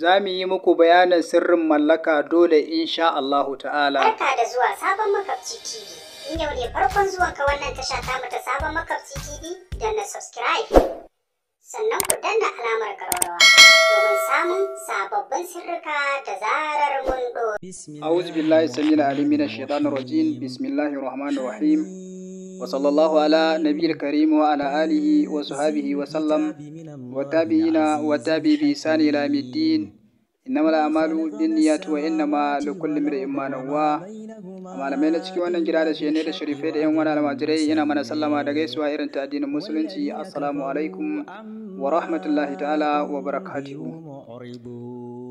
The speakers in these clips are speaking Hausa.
za mu yi muku bayanin sirrin mallaka dole insha Allahu ta'ala. Barka da zuwa Sabon Makabci TV. In yau ne farkon zuwanka wannan tasha ta ta Sabon Makabci TV, danna subscribe. Sannan ku danna alamar ƙararrawa domin samun sababbin sirrika da zarar mun ɗora. A'udhu billahi samil alim minash shaitanir rajim. Bismillahir rahmanir rahim. Wa sallallahu ala nabiyil karim wa ala alihi wa sahbihi wa sallam wa tabi'ina wa tabi'i bi ihsani ila yawmiddin. Innamal a'malu binniyati wa innama likulli imrin ma nawa. Malamai na cikin wannan gida da shi ne da sharifai da yan wani almajirai yana mana sallama da gaisuwa irin ta addinin musulunci. Assalamu alaikum wa rahmatullahi ta'ala wa barakatuhu.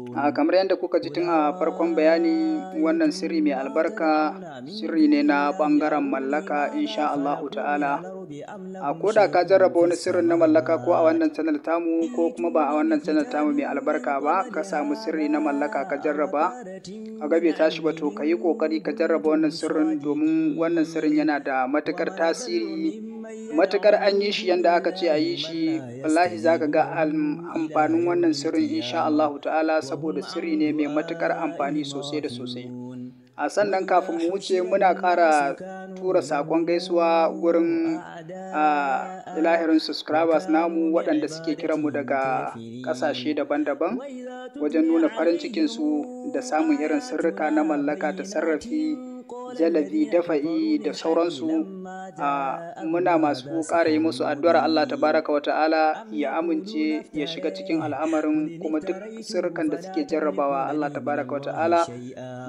Kamar yadda kuka ji tun a farkon bayani, wannan sirri mai albarka sirri ne na ɓangaren mallaka insha Allahu ta'ala. Ko da ka jarraba wani sirrin na mallaka ko a wannan channel tamu ko kuma ba a wannan channel tamu mai albarka ba, ka samu sirri na mallaka ka jarraba a bai tashi ba, to ka yi ƙoƙari ka jarraba wannan sirrin, domin wannan sirrin yana da matuƙar tasiri. Matuƙar an yi shi yadda aka ce a yi shi, wallahi za ka ga amfanin wannan sirrin insha Allahu ta'ala, saboda sirri ne mai matuƙar amfani sosai da sosai. A sannan kafin mu wuce, muna ƙara tura saƙon gaisuwa gurin ilahirin subscribers namu waɗanda suke kiranmu daga ƙasashe daban-daban, wajen nuna farin cikinsu da samun irin sirrika na mallaka da sarrafi, jalabi, dafa'i da sauransu. Muna masu ƙara yi musu addu'ar Allah tabaraka wa ta'ala ya amince ya shiga cikin al'amarin, kuma duk sirrikan da suke jarrabawa Allah tabaraka wa ta'ala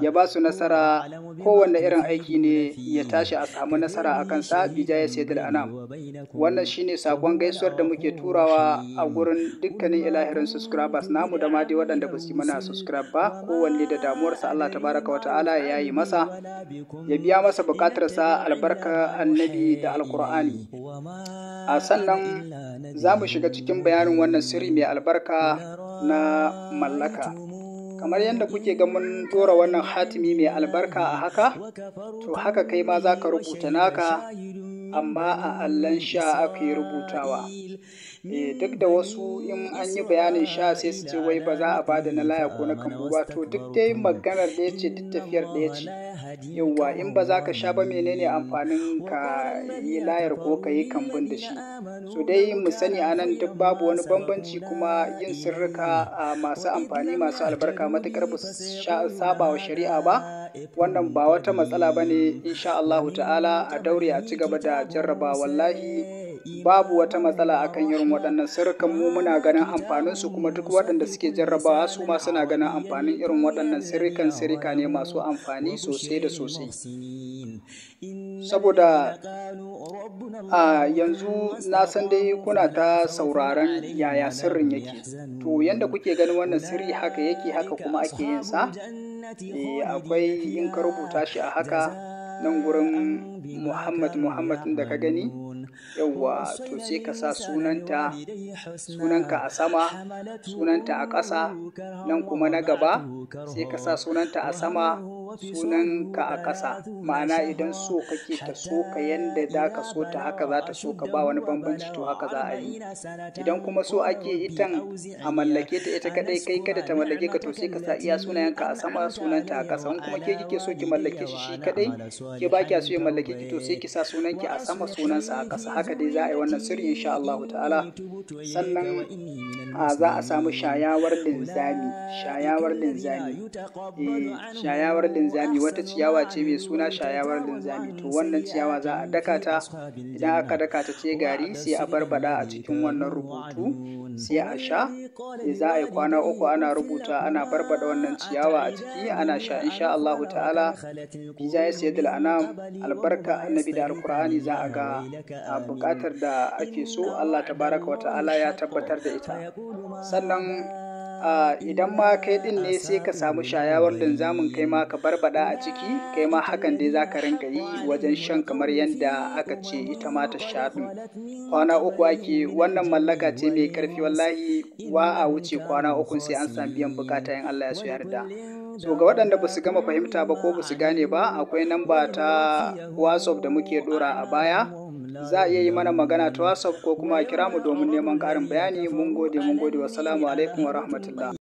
ya ba su nasara. Kowanne irin aiki ne ya tashi a samu nasara a kansa bijaya sayyidul anam. Wannan shine sakon gaisuwar da muke turawa a gurin dukkanin ilahirin subscribers namu da ma dai waɗanda ba su mana subscribe ba. Kowanne da damuwarsa Allah tabaraka wa ta'ala ya yi masa, ya biya masa bukatarsa albarka annabi da alkur'ani. Sannan za mu shiga cikin bayanin wannan sirri mai albarka na mallaka. Kamar yadda kuke ga mun dora wannan hatimi mai albarka a haka, to haka kai ma za ka rubuta naka, amma a allon sha aka yi rubutawa. Duk da wasu in an yi bayanin sha sai su ce wai ba za a bada na laya ko na kambu ba, to duk dai maganar da ya ce duk tafiyar da ya ce. Yauwa, in ba za ka sha ba menene amfanin ka yi layar ko ka yi kambun da shi? So dai mu sani a nan duk babu wani bambanci, kuma yin sirrika masu amfani masu albarka matuƙar ba su saba wa shari'a ba, wannan ba wata matsala ba ne insha Allahu ta'ala. A daure a ci gaba da jarraba, wallahi babu wata matsala akan irin waɗannan sirrikan. Mu muna ganin amfaninsu, kuma duk waɗanda suke jarrabawa su ma suna ganin amfanin irin waɗannan sirrika ne masu amfani sosai da sosai. Saboda yanzu na san dai kuna ta sauraron yaya sirrin yake, to yanda kuke ganin wannan sirri haka yake, haka kuma ake yin sa. Akwai in ka rubuta shi a haka nan gurin Muhammad da ka gani, yauwa, to sai ka sa sunanka a sama, sunanta a ƙasa, nan kuma na gaba sai ka sa sunanta a sama, sunanka a ƙasa. Ma'ana idan so kake ta so ka yanda za ka so ta haka za ta so ka, ba wani bambanci, to haka za a yi. Idan kuma so ake itan a mallake ta ita kadai, kai kada ta mallake ka, to sai ka sa iya sunayenka a sama, sunanta a ƙasa. In kuma ke kike so ki mallake shi kadai, ke ba kya so ya mallake ki, to sai ki sa sunanki a sama, sunansa a ƙasa. Haka dai za a yi wannan sirri insha Allahu ta'ala. Sannan za a samu shayawar linzami. Shayawar linzami wata ciyawa ce mai suna shayawar linzami. To wannan ciyawa za a daka ta, idan aka daka ta ce gari, sai a barbada a cikin wannan rubutu, sai a sha. Za a yi kwana 3 ana rubuta, ana barbada wannan ciyawa a ciki, ana sha insha Allahu ta'ala. Bijaya sayyidul anam, albarka annabi da alkur'ani, za a ga buƙatar da ake so Allah tabaraka wa ta'ala ya tabbatar da ita. Sannan idan ma kai din ne, sai ka samu shayawar linzamin kai ma ka barbada a ciki, kai ma hakan dai za ka rinka yi wajen shan kamar yadda aka ce ita ma ta sha din. Kwana 3 ake. Wannan mallaka ce mai ƙarfi, wallahi wa a wuce kwana 3 sai an samu biyan bukata in Allah ya so yarda. So ga waɗanda ba su gama fahimta ba ko ba su gane ba, akwai namba ta WhatsApp da muke dora a baya, za a iya yi mana magana ta WhatsApp ko kuma a kira mu domin neman ƙarin bayani. Mun gode, wassalamu alaikum wa rahmatullah.